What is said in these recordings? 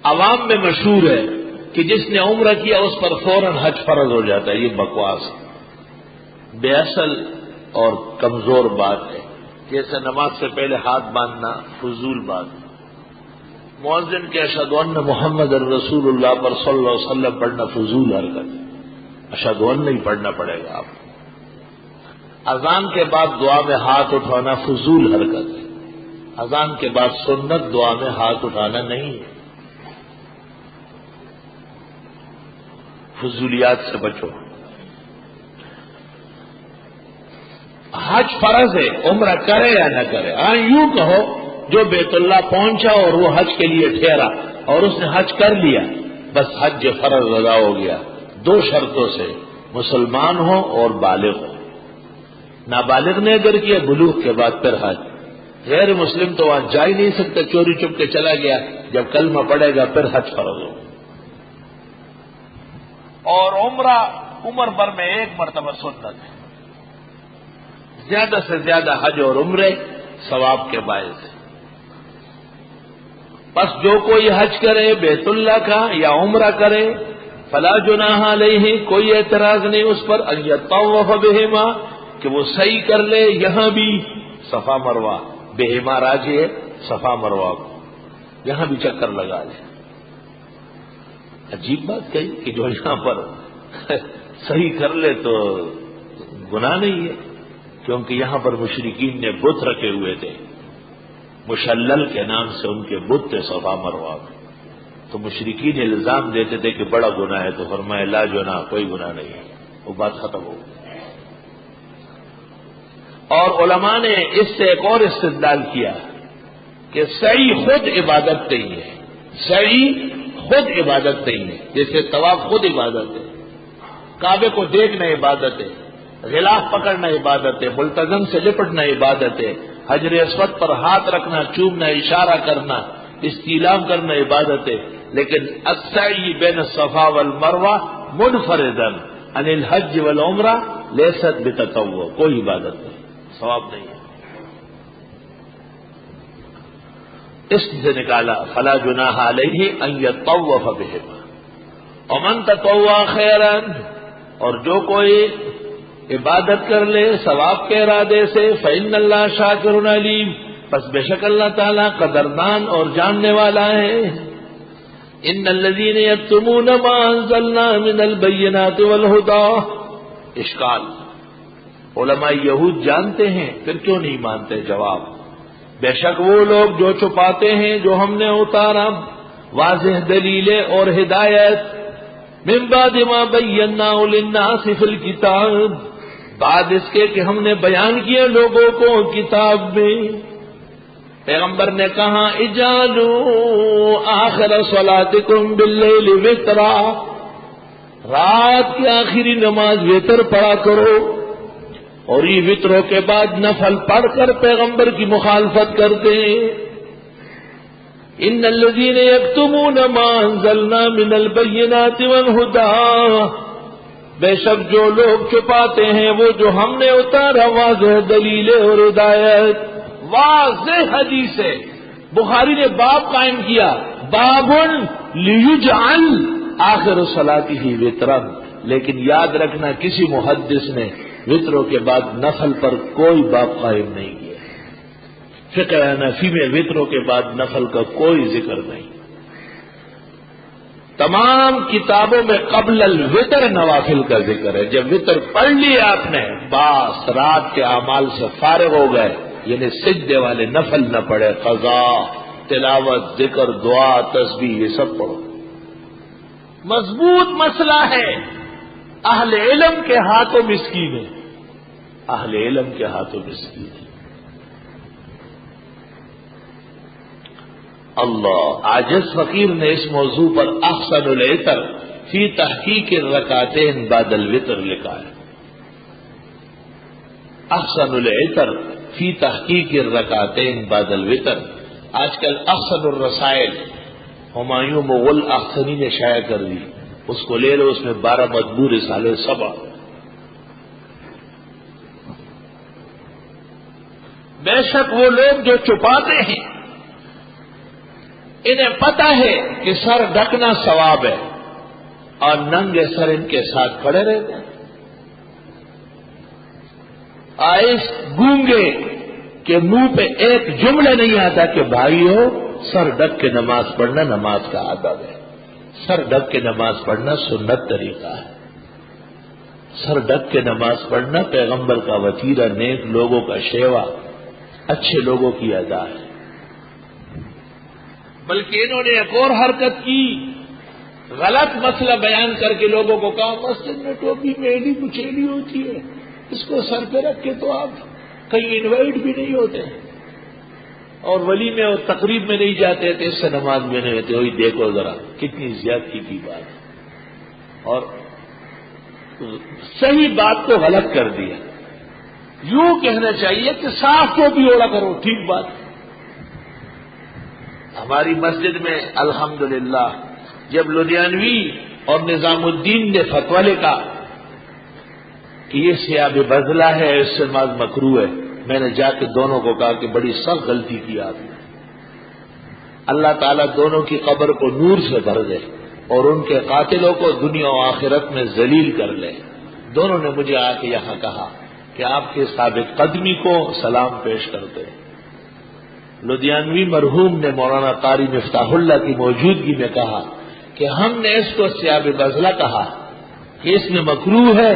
عوام میں مشہور ہے کہ جس نے عمرہ کیا اس پر فوراً حج فرض ہو جاتا ہے. یہ بکواس ہے، بے اصل اور کمزور بات ہے. جیسے نماز سے پہلے ہاتھ باندھنا فضول بات ہے. مؤذن کے اشہد ان محمد الرسول اللہ پر صلی اللہ علیہ وسلم پڑھنا فضول حرکت ہے. اشہد ان نہیں پڑھنا پڑے گا آپ کو. اذان کے بعد دعا میں ہاتھ اٹھانا فضول حرکت ہے. اذان کے بعد سنت دعا میں ہاتھ اٹھانا نہیں ہے. فضولیات سے بچو. حج فرض ہے، عمرہ کرے یا نہ کرے. ہاں یوں کہو جو بیت اللہ پہنچا اور وہ حج کے لیے ٹھہرا اور اس نے حج کر لیا، بس حج فرض ادا ہو گیا. 2 شرطوں سے، مسلمان ہو اور بالغ ہو. نابالغ نے اگر کیا بلوغ کے بعد پھر حج. غیر مسلم تو وہاں جا ہی نہیں سکتا، چوری چپ کے چلا گیا، جب کلمہ پڑے گا پھر حج فرض ہو. اور عمرہ عمر بھر میں 1 مرتبہ سنت ہے. زیادہ سے زیادہ حج اور عمرے ثواب کے باعث ہے. بس جو کوئی حج کرے بیت اللہ کا یا عمرہ کرے فلا جناح علیہ، کوئی اعتراض نہیں اس پر، ان یطوف بہما، کہ وہ سعی کر لے یہاں بھی صفا مروہ. بہما راجی ہے صفا مروہ کو، یہاں بھی چکر لگا لے. عجیب بات کہی کہ جو یہاں پر صحیح کر لے تو گناہ نہیں ہے، کیونکہ یہاں پر مشرکین نے بت رکھے ہوئے تھے، مشلل کے نام سے ان کے بت تھے صفا مروہ میں. تو مشرکین الزام دیتے تھے کہ بڑا گناہ ہے، تو فرمایا لا جناح، کوئی گناہ نہیں ہے. وہ بات ختم ہو گئی. اور علماء نے اس سے ایک اور استدلال کیا کہ سعی خود عبادت نہیں ہے. سعی خود عبادت نہیں ہے. جیسے طواف خود عبادت ہے، کعبے کو دیکھنا عبادت ہے، غلاف پکڑنا عبادت ہے، ملتزم سے لپٹنا عبادت ہے، حجر اسود پر ہاتھ رکھنا، چومنا، اشارہ کرنا، استعلام کرنا عبادت ہے. لیکن السعی بین الصفا والمروہ منفردا عن الحج والعمرہ لیست بتطوع، کوئی عبادت نہیں، ثواب نہیں ہے. اس سے نکالا فلا جناح علیہ ان یطوف بہما ومن تطوع خیرا، اور جو کوئی عبادت کر لے ثواب کے ارادے سے فإن اللہ شاکر علیم، پس بے شک اللہ تعالیٰ قدردان اور جاننے والا ہے. ان الذین یکتمون ما انزلنا من البینات والہدی. اشکال، علماء یہود جانتے ہیں پھر کیوں نہیں مانتے؟ جواب، بے شک وہ لوگ جو چھپاتے ہیں جو ہم نے اتارا واضح دلیلیں اور ہدایت، من بعد ما بیناہ للناس فی الکتاب، بعد اس کے کہ ہم نے بیان کیا لوگوں کو کتاب میں. پیغمبر نے کہا اجعلوا آخر صلاتکم باللیل وترا، رات کی آخری نماز وتر پڑھا کرو. اور یہ وتروں کے بعد نفل پڑھ کر پیغمبر کی مخالفت کرتے ہیں. ان الذین یکتمون ما انزلنا من البینات والہدی، بے شک جو لوگ چھپاتے ہیں وہ جو ہم نے اتارا واضح دلیلیں اور ہدایت. واضح حدیث ہے. بخاری نے باب قائم کیا، باب لیجعل آخر صلاتہ وترا. لیکن یاد رکھنا کسی محدث نے وتروں کے بعد نفل پر کوئی باب قائم نہیں کیا. فقہ حنفی میں وتروں کے بعد نفل کا کوئی ذکر نہیں. تمام کتابوں میں قبل الوتر نوافل کا ذکر ہے. جب وتر پڑھ لیا آپ نے بس رات کے اعمال سے فارغ ہو گئے، یعنی سجدے والے نفل نہ پڑھے، قضا، تلاوت، ذکر، دعا، تسبیح، یہ سب پڑھو. مضبوط مسئلہ ہے. اہل علم کے ہاتھوں مسکین ہے، اہل علم کے ہاتھوں مسکین ہے. اللہ، عاجز فقیر نے اس موضوع پر احسن العطر فی تحقیق الرکعتین بعد الوتر لکھا ہے. احسن العطر فی تحقیق الرکعتین بعد الوتر. آج کل احسن الرسائل ہمایوں مغل احسنی نے شائع کر دی، اس کو لے لو، اس میں 12 مطبوع رسالے 7. بے شک وہ لوگ جو چھپاتے ہیں انہیں پتہ ہے کہ سر ڈھکنا ثواب ہے اور ننگے سر ان کے ساتھ کھڑے رہتے ہیں. آئس گونگے کہ منہ پہ ایک جملہ نہیں آتا کہ بھائیو سر ڈھک کے نماز پڑھنا نماز کا آداب ہے. سر ڈھک کے نماز پڑھنا سنت طریقہ ہے. سر ڈھک کے نماز پڑھنا پیغمبر کا وتیرہ، نیک لوگوں کا شیوا، اچھے لوگوں کی ادا ہے. بلکہ انہوں نے ایک اور حرکت کی، غلط مسئلہ بیان کر کے لوگوں کو کہا مسجد میں ٹوپی میلی کچیلی ہوتی ہے، اس کو سر پہ رکھ کے تو آپ کہیں انوائٹ بھی نہیں ہوتے اور ولی میں اور تقریب میں نہیں جاتے تھے، اس سے نماز میں نہیں ہوتے. وہی دیکھو ذرا کتنی زیادتی کی بات، اور صحیح بات کو غلط کر دیا. یوں کہنا چاہیے کہ صاف ٹوپی اوڑا کرو، ٹھیک بات. ہماری مسجد میں الحمدللہ جب لدھیانوی اور نظام الدین نے فتویٰ لکھا کہ یہ ثیاب بذلہ ہے، اس سے نماز مکروہ ہے، میں نے جا کے دونوں کو کہا کہ بڑی سخت غلطی کی آپ نے. اللہ تعالیٰ دونوں کی قبر کو نور سے بھر دے اور ان کے قاتلوں کو دنیا و آخرت میں ذلیل کر لے. دونوں نے مجھے آ کے یہاں کہا کہ آپ کے ثابت قدمی کو سلام پیش کرتے. لدھیانوی مرحوم نے مولانا قاری مفتاح اللہ کی موجودگی میں کہا کہ ہم نے اس کو ثیاب بذلہ کہا کہ اس میں مکروہ ہے.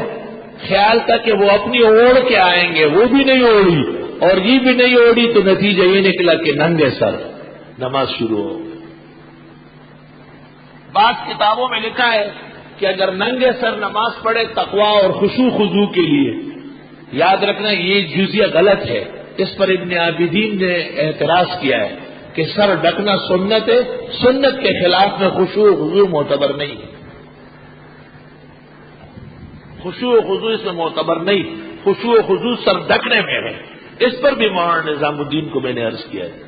خیال تھا کہ وہ اپنی اوڑھ کے آئیں گے، وہ بھی نہیں اوڑھی اور یہ بھی نہیں اوڑھی، تو نتیجہ یہ نکلا کہ ننگے سر نماز شروع ہو گئی. بعض کتابوں میں لکھا ہے کہ اگر ننگے سر نماز پڑھے تقویٰ اور خشوع خضوع کے لیے، یاد رکھنا یہ جزیہ غلط ہے. اس پر ابن عابدین نے اعتراض کیا ہے کہ سر ڈھکنا سنت ہے، سنت کے خلاف میں خشوع خضوع معتبر نہیں ہے. خشوع و خضوع اس میں معتبر نہیں، خشوع و خضوع سر ڈھکنے میں ہے. اس پر بھی مولانا نظام الدین کو میں نے عرض کیا ہے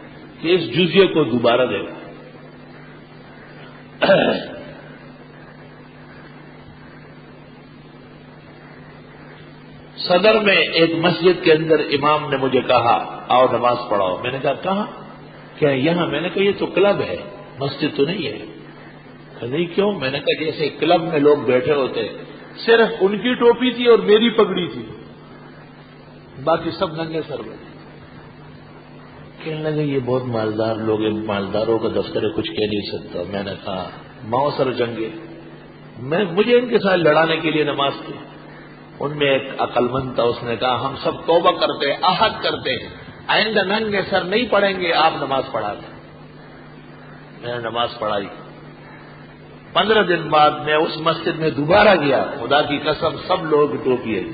کہ اس جزیے کو دوبارہ دے. صدر میں ایک مسجد کے اندر امام نے مجھے کہا آؤ نماز پڑھاؤ. میں نے کہا کہاں؟ کیا یہاں؟ میں نے کہا یہ تو کلب ہے، مسجد تو نہیں ہے. نہیں کیوں؟ میں نے کہا جیسے کلب میں لوگ بیٹھے ہوتے، صرف ان کی ٹوپی تھی اور میری پگڑی تھی، باقی سب ننگے سر بیٹھے. کہنے لگے یہ بہت مالدار لوگ ہیں، مالداروں کا دفتر ہے، کچھ کہہ نہیں سکتا. میں نے کہا ماؤ سر جنگے، مجھے ان کے ساتھ لڑانے کے لیے نماز کی. ان میں ایک عقل مند تھا، اس نے کہا ہم سب توبہ کرتے ہیں، عہد کرتے ہیں، آئندہ ننگے سر نہیں پڑھیں گے، آپ نماز پڑھا دیں. میں نے نماز پڑھائی. 15 دن بعد میں اس مسجد میں دوبارہ گیا. خدا کی قسم سب لوگ ٹوپی ہے،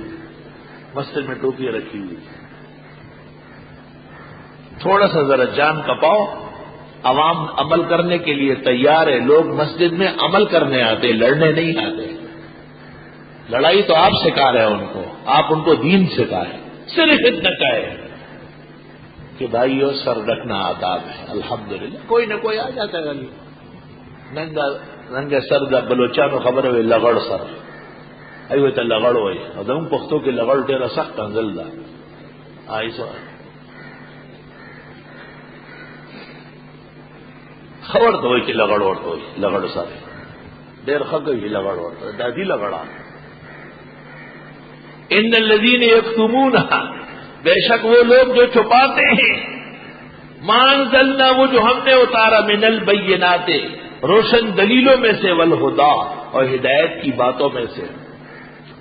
مسجد میں ٹوپیاں رکھی ہوئی. تھوڑا سا ذرا جان کپاؤ، عوام عمل کرنے کے لیے تیار ہے. لوگ مسجد میں عمل کرنے آتے، لڑنے نہیں آتے. لڑائی تو آپ سکھا رہے ہیں ان کو، آپ ان کو دین سکھا رہے ہیں. صرف اتنا کہے کہ بھائیو سر رکھنا آداب ہے. الحمدللہ کوئی نہ کوئی آ جاتا ہے گلی ننگے سر دا بلوچانو خبر ہوئی لغڑ سر ایو ته لغړ وای او دم پښتو کې لغړ ډېر سخت انزل ده. آیسو خبر ته وای چې لغړ ورته وای لغړ سر ډېر خګي لغړ ورته دا دی لغړا. ان الذين يكتمونها، بے شک وہ لوگ جو چھپاتے ہیں، ما انزلنا وہ جو ہم نے اتارا، من البینات روشن دلیلوں میں سے، والہدا اور ہدایت کی باتوں میں سے،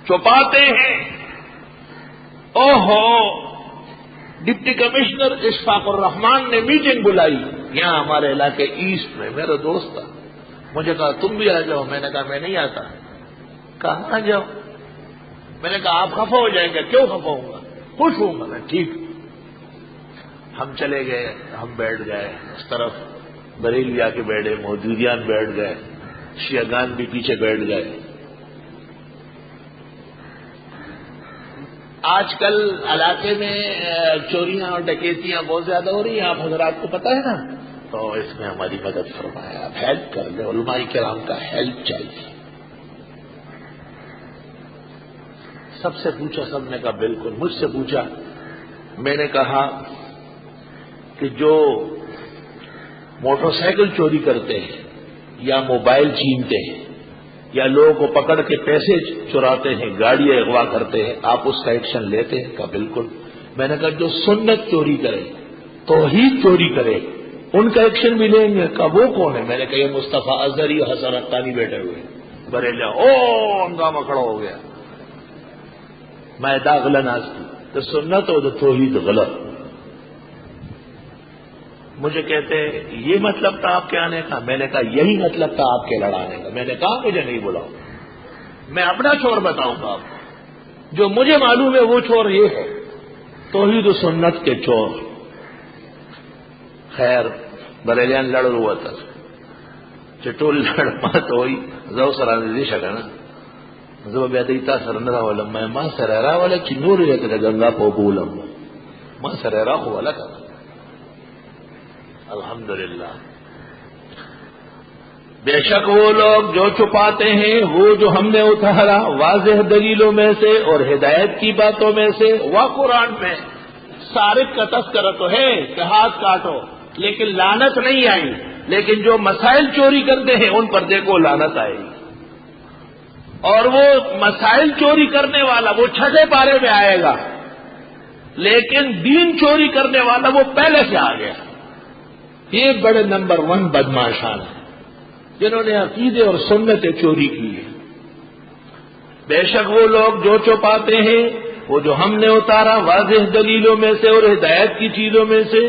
چھپاتے ہیں. اوہو ڈپٹی کمشنر اشفاق الرحمان نے میٹنگ بلائی یہاں ہمارے علاقے ایسٹ میں. میرا دوست تھا، مجھے کہا تم بھی آ جاؤ. میں نے کہا میں نہیں آتا. کہاں آ جاؤ؟ میں نے کہا آپ خفا ہو جائیں گے. کیوں خفا ہوں گا؟ خوش ہوں گا میں. ٹھیک. ہم چلے گئے، ہم بیٹھ گئے. اس طرف بریلوی آ کے بیٹھے، مودودیان بیٹھ گئے، شیعگان بھی پیچھے بیٹھ گئے. آج کل علاقے میں چوریاں اور ڈکیتیاں بہت زیادہ ہو رہی ہیں، آپ حضرات کو پتہ ہے نا. تو اس میں ہماری مدد فرمائے، آپ ہیلپ کر لیں. علماء کرام کا ہیلپ چاہیے. سب سے پوچھا، سب نے کہا بالکل. مجھ سے پوچھا، میں نے کہا کہ جو موٹر سائیکل چوری کرتے ہیں یا موبائل چھینتے ہیں یا لوگوں کو پکڑ کے پیسے چراتے ہیں، گاڑیاں اغوا کرتے ہیں، آپ اس کا ایکشن لیتے ہیں؟ کہا بالکل۔ میں نے کہا جو سنت چوری کرے، توحید چوری کرے، ان کا ایکشن بھی لیں گے؟ کہا وہ کون ہے؟ میں نے کہا یہ مصطفیٰ اظہری اور حسن حقانی بیٹھے ہوئے بریلیا۔ او ہنگامہ کھڑا ہو گیا۔ میں داغلا ناستی تو سنت اور توحید غلط۔ مجھے کہتے یہ مطلب تھا آپ کے آنے کا؟ میں نے کہا یہی مطلب تھا آپ کے لڑانے کا۔ میں نے کہا مجھے نہیں بلاؤ، میں اپنا چور بتاؤں گا آپ کو، جو مجھے معلوم ہے وہ چور یہ ہے، توحید و سنت کے چور۔ خیر بریلیان لڑ ہوا تھا، چٹول لڑ مات ہوئی زو سرانے دی شکنا زو بیادیتا سرنرا والا میں ماں سرارا والا چنور رہتے تھے گنگا پو بولم ماں سرارا ہو والا تھا۔ الحمدللہ بے شک وہ لوگ جو چھپاتے ہیں وہ جو ہم نے اتارا واضح دلیلوں میں سے اور ہدایت کی باتوں میں سے، وہ قرآن میں سارق کا تذکرہ تو ہے کہ ہاتھ کاٹو، لیکن لعنت نہیں آئی۔ لیکن جو مسائل چوری کرتے ہیں ان پر دیکھو لعنت آئے گی، اور وہ مسائل چوری کرنے والا وہ چھٹے پارے میں آئے گا، لیکن دین چوری کرنے والا وہ پہلے سے آ گیا۔ یہ بڑے نمبر 1 بدماشان ہیں جنہوں نے عقیدے اور سنتیں چوری کی ہیں۔ بے شک وہ لوگ جو چھپاتے ہیں وہ جو ہم نے اتارا واضح دلیلوں میں سے اور ہدایت کی چیزوں میں سے،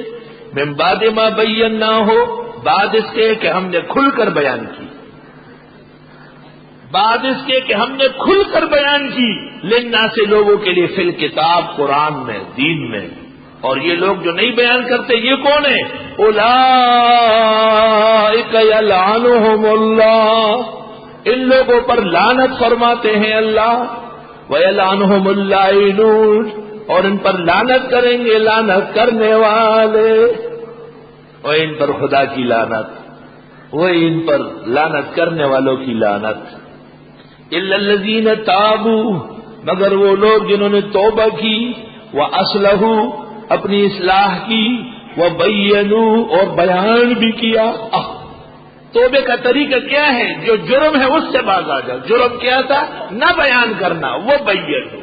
من بعد ما بینا ہو، بعد اس کے کہ ہم نے کھل کر بیان کی، بعد اس کے کہ ہم نے کھل کر بیان کی، للناس سے لوگوں کے لیے فی الکتاب قرآن میں دین میں۔ اور یہ لوگ جو نہیں بیان کرتے یہ کون ہیں؟ اولئک یلعنہم اللہ، ان لوگوں پر لعنت فرماتے ہیں اللہ، ویلعنہم اللاعنون، اور ان پر لعنت کریں گے لعنت کرنے والے، اور ان پر خدا کی لعنت، وہ ان پر لعنت کرنے والوں کی لعنت۔ الا الذین تابوا، مگر وہ لوگ جنہوں نے توبہ کی، واصلحوا، اپنی اصلاح کی، وبینوا، اور بیان بھی کیا۔ توبے کا طریقہ کیا ہے؟ جو جرم ہے اس سے باز آ جاؤ۔ جرم کیا تھا؟ نہ بیان کرنا، وہ بینوا،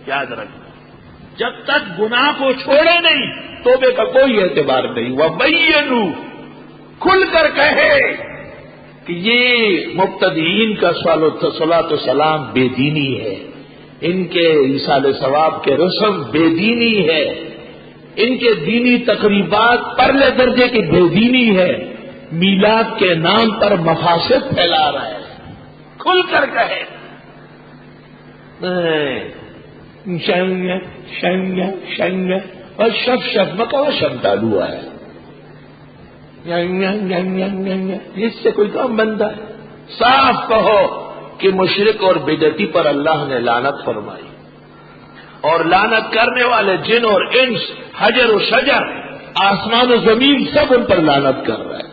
یاد رکھنا، جب تک گناہ کو چھوڑے نہیں توبے کا کوئی اعتبار نہیں۔ وبینوا، کھل کر کہے کہ یہ مبتدئین کا صلاۃ و سلام بے دینی ہے، ان کے ایصال ثواب کے رسم بے دینی ہے، ان کے دینی تقریبات پرلے درجے کی بے دینی ہے، میلاد کے نام پر مفاسد پھیلا رہا ہے۔ کھل کر کہے شنگ اور شب مکہ شب ڈالو ہوا ہے، اس سے کوئی کام بنتا ہے؟ صاف کہو کہ مشرک اور بدعتی پر اللہ نے لعنت فرمائی، اور لعنت کرنے والے جن اور انس، حجر و شجر، آسمان و زمین، سب ان پر لعنت کر رہا ہے۔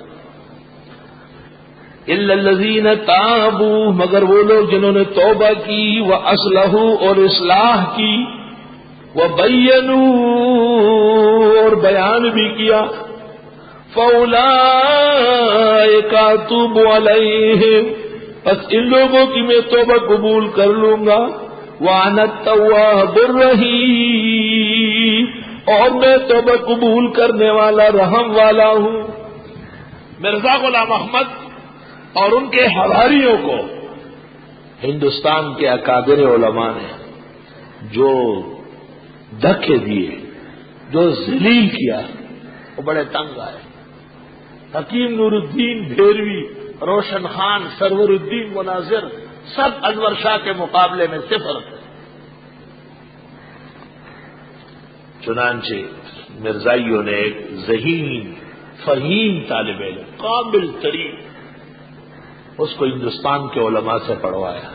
الا الذین تابوا، مگر وہ لوگ جنہوں نے توبہ کی، واصلحوا، اور اصلاح کی، وبینوا، اور بیان بھی کیا، فاولئک اتوب علیہم، بس ان لوگوں کی میں توبہ قبول کر لوں گا، وانا التواب الرحیم، اور میں توبہ قبول کرنے والا رحم والا ہوں۔ مرزا غلام احمد اور ان کے حواریوں کو ہندوستان کے اکابر علماء نے جو دھکے دیے، جو ذلیل کیا، وہ بڑے تنگ آئے۔ حکیم نور الدین بھیروی، روشن خان، سرور الدین مناظر، سب انور شاہ کے مقابلے میں صفر تھے۔ چنانچہ مرزائیوں نے ایک ذہین فہیم طالب علم، قابل ترین، اس کو ہندوستان کے علماء سے پڑھوایا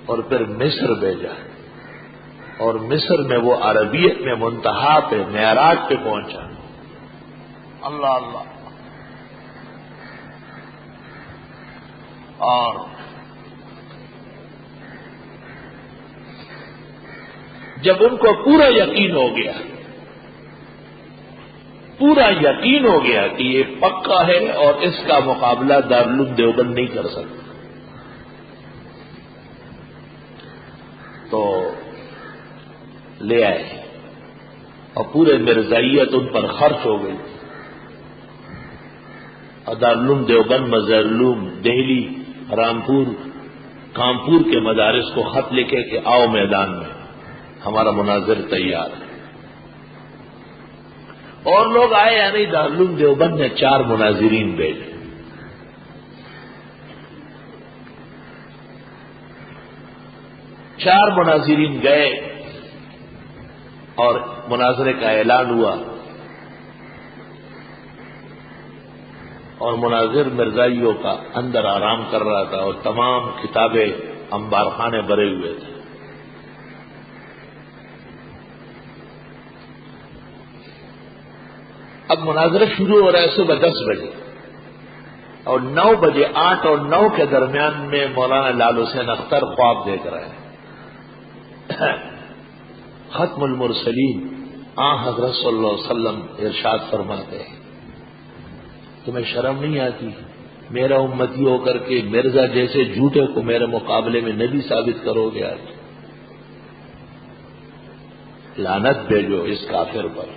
اور پھر مصر بھیجا، اور مصر میں وہ عربیت میں منتہا پہ، معراج پہ پہنچا۔ اللہ اللہ۔ اور جب ان کو پورا یقین ہو گیا پورا یقین ہو گیا کہ یہ پکا ہے اور اس کا مقابلہ دارالعلوم دیوبند نہیں کر سکتا، تو لے آئے اور پورے مرزائیت ان پر خرچ ہو گئی، اور دارالعلوم دیوبند، مظہر العلوم دہلی، رامپور، کانپور کے مدارس کو خط لکھے کہ آؤ میدان میں، ہمارا مناظر تیار ہے۔ اور لوگ آئے یا نہیں، دارالعلوم دیوبند نے 4 مناظرین بھیجے۔ چار مناظرین گئے اور مناظرے کا اعلان ہوا، اور مناظر مرزائیوں کا اندر آرام کر رہا تھا اور تمام کتابیں انبار خانے بھرے ہوئے تھے۔ اب مناظرہ شروع ہو رہا ہے صبح 10 بجے، اور 9 بجے 8 اور 9 کے درمیان میں مولانا لال حسین اختر خواب دیکھ رہے ہیں۔ ختم المرسلین حضرت صلی اللہ علیہ وسلم ارشاد فرماتے ہیں، تمہیں شرم نہیں آتی میرا امتی ہو کر کے مرزا جیسے جھوٹے کو میرے مقابلے میں نبی ثابت کرو گے؟ آج لعنت بھیجو اس کافر پر۔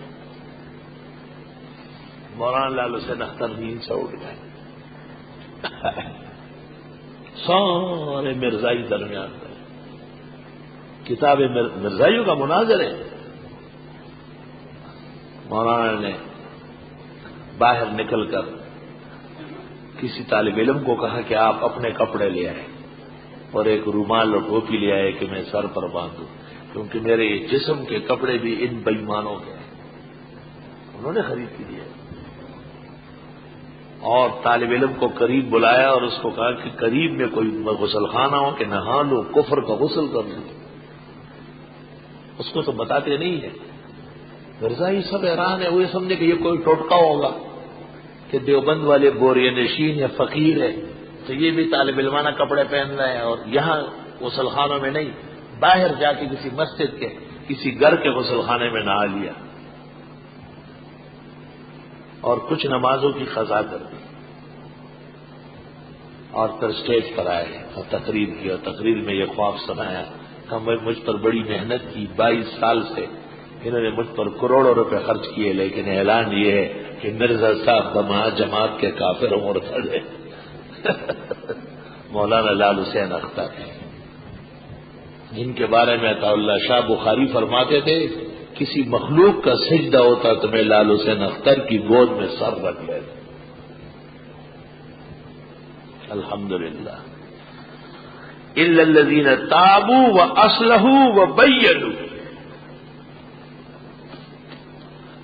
مولانا لال حسین اختر نیند سے اٹھ گئے، سارے مرزائی درمیان میں، کتاب مرزائیوں کا مناظر ہے۔ مولانا نے باہر نکل کر کسی طالب علم کو کہا کہ آپ اپنے کپڑے لے آئے اور ایک رومال اور ٹوپی لے آئے کہ میں سر پر باندھوں، کیونکہ میرے جسم کے کپڑے بھی ان بےایمانوں کے ہیں۔ انہوں نے خرید کے لیے، اور طالب علم کو قریب بلایا اور اس کو کہا کہ قریب میں کوئی غسل خانہ ہو کہ نہا لو، کفر کا غسل کر لو۔ اس کو تو بتاتے نہیں ہیں۔ مرزائی سب حیران ہے، وہ یہ سمجھے کہ یہ کوئی ٹوٹکا ہوگا کہ دیوبند والے بوریہ نشین یا فقیر ہے تو یہ بھی طالب علمانہ کپڑے پہن رہے ہیں، اور یہاں غسل خانوں میں نہیں، باہر جا کے کسی مسجد کے کسی گھر کے غسل خانے میں نہا لیا اور کچھ نمازوں کی قضا کر دی، اور پھر اسٹیج پر آئے اور تقریر کی، اور تقریر میں یہ خواب سنایا کہ میں مجھ پر بڑی محنت کی، 22 سال سے انہوں نے مجھ پر کروڑوں روپے خرچ کیے، لیکن اعلان یہ ہے کہ مرزا صاحب جماعت کے کافر و مرتد ہے۔ مولانا لال حسین اختر جن کے بارے میں عطا اللہ شاہ بخاری فرماتے تھے کسی مخلوق کا سجدہ ہوتا تو میں لال حسین اختر کی گود میں سر رکھ لیتا۔ الحمدللہ الا الذین تابوا واصلحوا وبینوا۔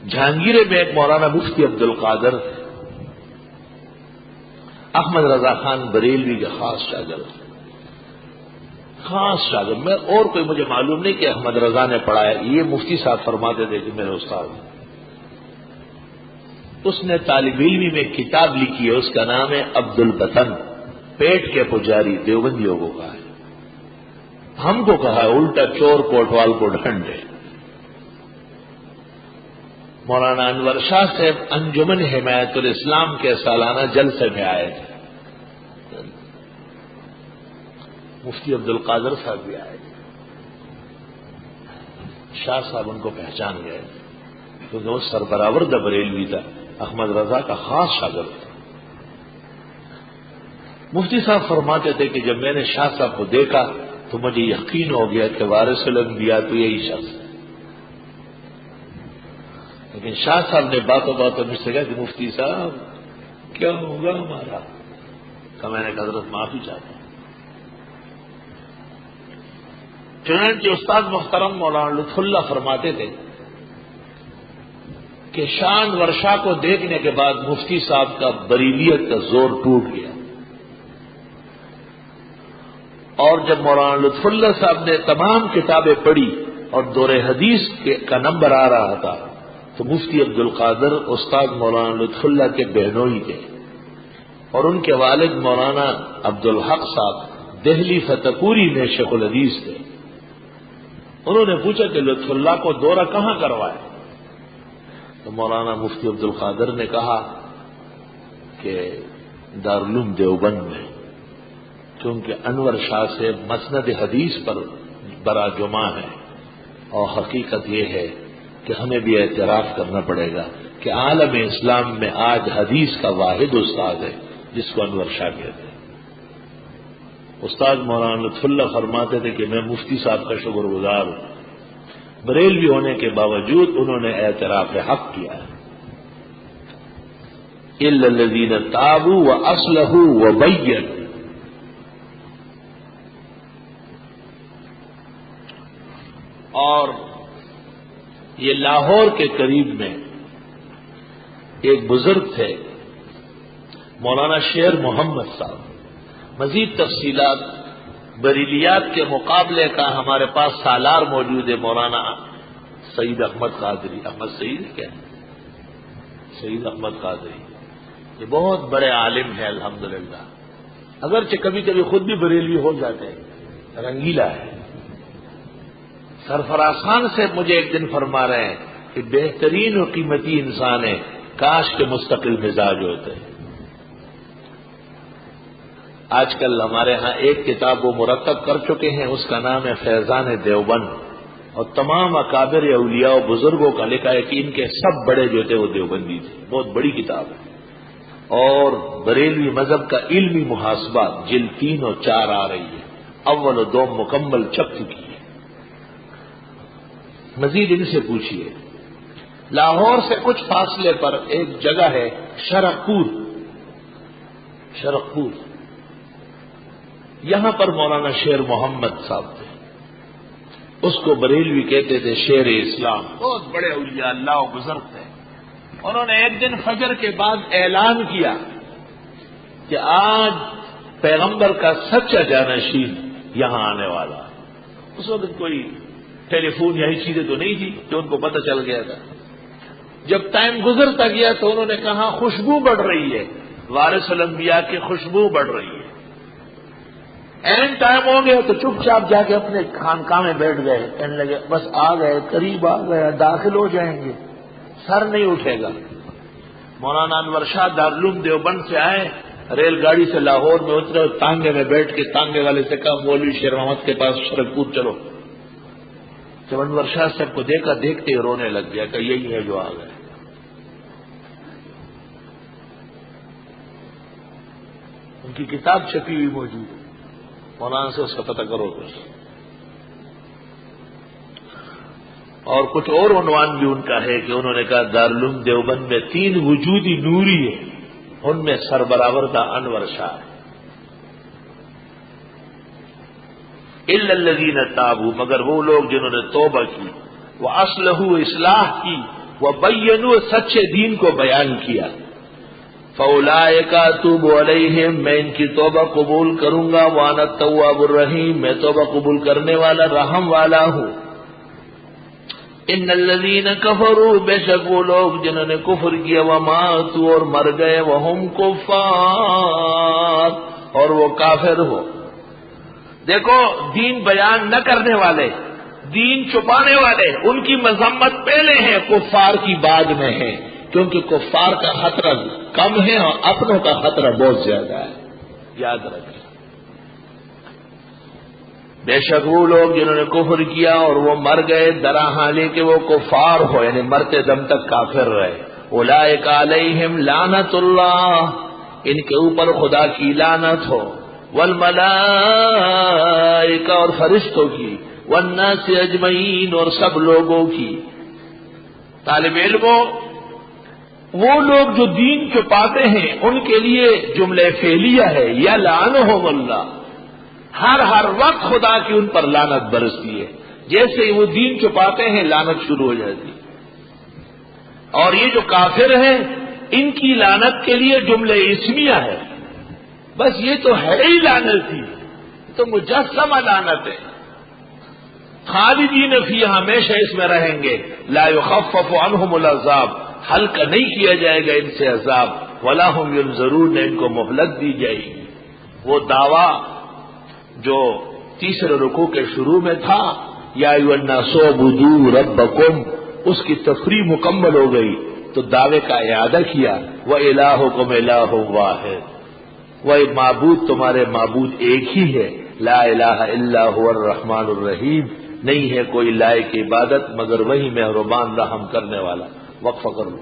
جہانگیر میں ایک مولانا مفتی عبد القادر احمد رضا خان بریلوی کے خاص شاگرد، میں اور کوئی مجھے معلوم نہیں کہ احمد رضا نے پڑھایا، یہ مفتی صاحب فرماتے تھے کہ میرے استاد، اس نے طالب علمی میں کتاب لکھی ہے، اس کا نام ہے عبد البطن، پیٹ کے پجاری، دیوبندیوں کو کہا ہے، ہم کو کہا ہے الٹا چور کوٹوال کو ڈھنڈے۔ مولانا انور شاہ صاحب انجمن حمایت الاسلام کے سالانہ جلسے میں آئے تھے، مفتی عبد القادر صاحب بھی آئے تھے، شاہ صاحب ان کو پہچان گئے کیونکہ وہ سربراہ بریلوی تھا، احمد رضا کا خاص شاگرد تھا۔ مفتی صاحب فرماتے تھے کہ جب میں نے شاہ صاحب کو دیکھا تو مجھے یقین ہو گیا کہ وارث الانبیاء تو یہی شخص ہے، لیکن شاہ صاحب نے باتوں باتوں مجھ سے کہا کہ مفتی صاحب کیا ہوگا ہمارا؟ کہ میں نے حضرت معافی چاہتا ہوں۔ چنانچہ استاد محترم مولانا لطف اللہ فرماتے تھے کہ شان ورشا کو دیکھنے کے بعد مفتی صاحب کا بریلیت کا زور ٹوٹ گیا، اور جب مولانا لطف اللہ صاحب نے تمام کتابیں پڑھی اور دور حدیث کا نمبر آ رہا تھا تو مفتی عبد القادر استاد مولانا لطف اللہ کے بہنوئی تھے، اور ان کے والد مولانا عبد الحق صاحب دہلی فتح پوری میں شیخ الحدیث تھے۔ انہوں نے پوچھا کہ لطف اللہ کو دورہ کہاں کروائے؟ تو مولانا مفتی عبد القادر نے کہا کہ دارالعلوم دیوبند میں چونکہ انور شاہ سے مسند حدیث پر برا جمع ہے، اور حقیقت یہ ہے کہ ہمیں بھی اعتراف کرنا پڑے گا کہ عالم اسلام میں آج حدیث کا واحد استاد ہے جس کو انور شاہ کہتے ہیں۔ استاد مولانا لطف اللہ فرماتے تھے کہ میں مفتی صاحب کا شکر گزار ہوں، بریلوی ہونے کے باوجود انہوں نے اعتراف حق کیا ہے۔ الا الذین تابوا واصلحوا وبینوا۔ اور یہ لاہور کے قریب میں ایک بزرگ تھے مولانا شیر محمد صاحب۔ مزید تفصیلات بریلیات کے مقابلے کا ہمارے پاس سالار موجود ہے، مولانا سعید احمد قادری، احمد سعید کیا سعید احمد قادری، یہ بہت بڑے عالم ہیں الحمدللہ، اگرچہ کبھی کبھی خود بھی بریلوی ہو جاتے ہیں، رنگیلا ہے۔ سرفراز خان سے مجھے ایک دن فرما رہے ہیں کہ بہترین اور قیمتی انسان ہے، کاش کے مستقل مزاج ہوتے ہیں۔ آج کل ہمارے ہاں ایک کتاب وہ مرتب کر چکے ہیں، اس کا نام ہے فیضان دیوبند، اور تمام اکابر اولیاء و بزرگوں کا لکھا ہے کہ ان کے سب بڑے جو تھے وہ دیوبندی تھے، بہت بڑی کتاب ہے۔ اور بریلوی مذہب کا علمی محاسبہ جلد 3 اور 4 آ رہی ہے، اول و دوم مکمل چھپ چکی ہے۔ مزید ان سے پوچھیے۔ لاہور سے کچھ فاصلے پر ایک جگہ ہے شرقپور، شرقپور، یہاں پر مولانا شیر محمد صاحب تھے، اس کو بریلوی کہتے تھے شیر اسلام، بہت بڑے اولیاء اللہ و بزرگ تھے۔ انہوں نے ایک دن فجر کے بعد اعلان کیا کہ آج پیغمبر کا سچا جانشین یہاں آنے والا۔ اس وقت کوئی ٹیلی فون یہی چیزیں تو نہیں تھی جو ان کو پتہ چل گیا تھا۔ جب ٹائم گزرتا گیا تو انہوں نے کہا خوشبو بڑھ رہی ہے، وارث الانبیاء کی خوشبو بڑھ رہی ہے۔ این ٹائم ہو گیا تو چپ چاپ جا کے اپنے خانقاہ میں بیٹھ گئے، کہنے لگے بس آ گئے، قریب آ گئے، داخل ہو جائیں گے، سر نہیں اٹھے گا۔ مولانا انور شاہ دارالعلوم دیوبند سے آئے، ریل گاڑی سے لاہور میں اترے اور تانگے میں بیٹھ کے تانگے والے سے کہا مولوی شیر محمد کے پاس شرقپور چلو۔ جب انور شاہ صاحب کو دیکھا، دیکھتے ہی رونے لگ گیا کہ یہی ہے جو آ گئے۔ ان کی کتاب چھپی ہوئی موجود ہے، مولانا سے اس کا پتہ کرو کچھ۔ اور کچھ اور عنوان بھی ان کا ہے کہ انہوں نے کہا دارالعلوم دیوبند میں 3 وجودی نوری ہیں، ان میں سربراہ تھا انور شاہ ہے۔ الا الذین تابوا، مگر وہ لوگ جنہوں نے توبہ کی، وہ اصلحوا، اصلاح کی، وہ بینوا، سچے دین کو بیان کیا، فاولئک اتوب علیہم، میں ان کی توبہ قبول کروں گا، وانا التواب الرحیم، میں توبہ قبول کرنے والا رحم والا ہوں۔ ان الذین کفروا، بے شک وہ لوگ جنہوں نے کفر کیا، وماتوا، اور مر گئے، وہم کفار، اور وہ کافر ہو۔ دیکھو دین بیان نہ کرنے والے، دین چھپانے والے، ان کی مذمت پہلے ہے، کفار کی بعد میں ہے، کیونکہ کفار کا خطرہ کم ہے اور اپنوں کا خطرہ بہت زیادہ ہے، یاد رکھیں۔ بے شک وہ لوگ جنہوں نے کفر کیا اور وہ مر گئے درا حالے کہ وہ کفار ہو، یعنی مرتے دم تک کافر رہے، اولئک علیہم لعنت اللہ، ان کے اوپر خدا کی لعنت ہو، والملائکہ، اور فرشتوں کی، والناس اجمعین، اور سب لوگوں کی۔ طالب علموں، وہ لوگ جو دین چھپاتے ہیں ان کے لیے جملہ فعلیہ ہے، یلعنہم اللہ، ہر وقت خدا کی ان پر لعنت برستی ہے، جیسے ہی وہ دین چھپاتے ہیں لعنت شروع ہو جاتی ہے۔ اور یہ جو کافر ہیں ان کی لعنت کے لیے جملہ اسمیہ ہے، بس یہ تو ہے ہی لعنت ہی، تو مجسمہ لعنت ہے۔ خالدین فیہا، ہمیشہ اس میں رہیں گے، لا یخفف عنہم العذاب، ہلکا نہیں کیا جائے گا ان سے عذاب، ولا ہم ینظرون، ان کو مہلت دی جائے گی۔ وہ دعویٰ جو تیسرے رکوع کے شروع میں تھا، یا ایھا الناس اعبدوا ربکم، اس کی تفریح مکمل ہو گئی۔ تو دعوے کا اعادہ کیا، وَإِلَٰهُكُمْ إِلَٰهٌ وَاحِدٌ، وہ معبود تمہارے معبود ایک ہی ہے، لا الہ الا هو الرحمن الرحیم، نہیں ہے کوئی لائق عبادت مگر وہی مہربان رحم کرنے والا۔ وقفہ کر لو۔